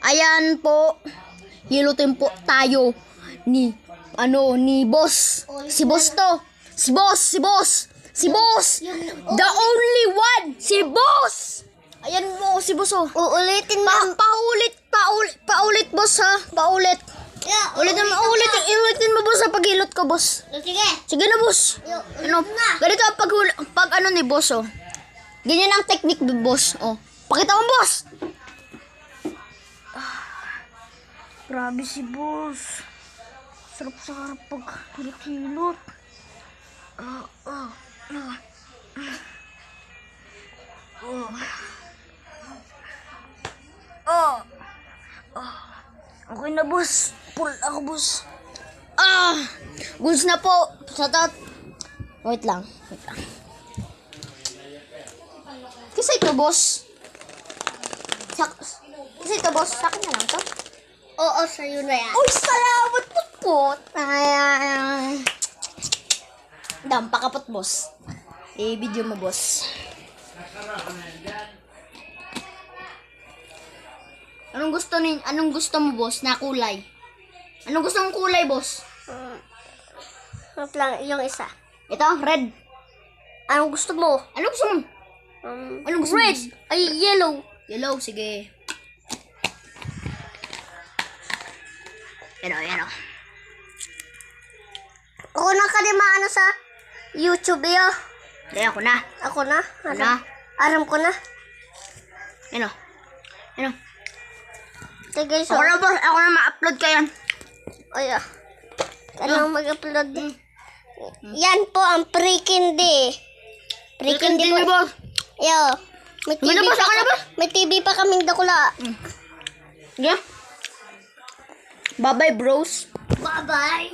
Ayan po. Hilutin po tayo ni boss. Si boss to. Si boss. The only one. Si boss. Ayan mo si boss oh. Uulitin mo. Paulit boss ha. Paulit. Yeah, Ulitin mo boss sa paghilot ko boss. Sige. Sige na boss. Ganito ang pag ni boss oh. Ganyan ang technique boss oh. Pakita mo boss. Grabe si boss. Sarap pag hilot-hilot. Okay na boss. Pull ako boss. Goods na po. Shoutout. Wait lang. Kasi ito boss. Kasi ito boss. Sa akin na lang to. Oo, sa'yo na yan. Uy, salamat po. Dam, pakapot boss. I-video mo boss. Anong gusto mo boss na kulay? Anong gusto mong kulay boss? Yung isa. Ito, red. Anong gusto mo? Anong gusto mo? Anong gusto Red. mo? Ay, yellow. Yellow, sige. Yan o. Ako na kalimaan sa YouTube yo. Hindi, ako na. Ako na. Ano? Aram ko na. Yan o. Sige, so. Ako na boss, ako na ma-upload ka yan. Ay, Anong mag-upload? Yan po ang pre-kindi. Pre-kindi po. boss. Yo. May TV, Boss, ako na boss. may TV pa kaming dakula. Yeah. Bye-bye bros. Bye-bye.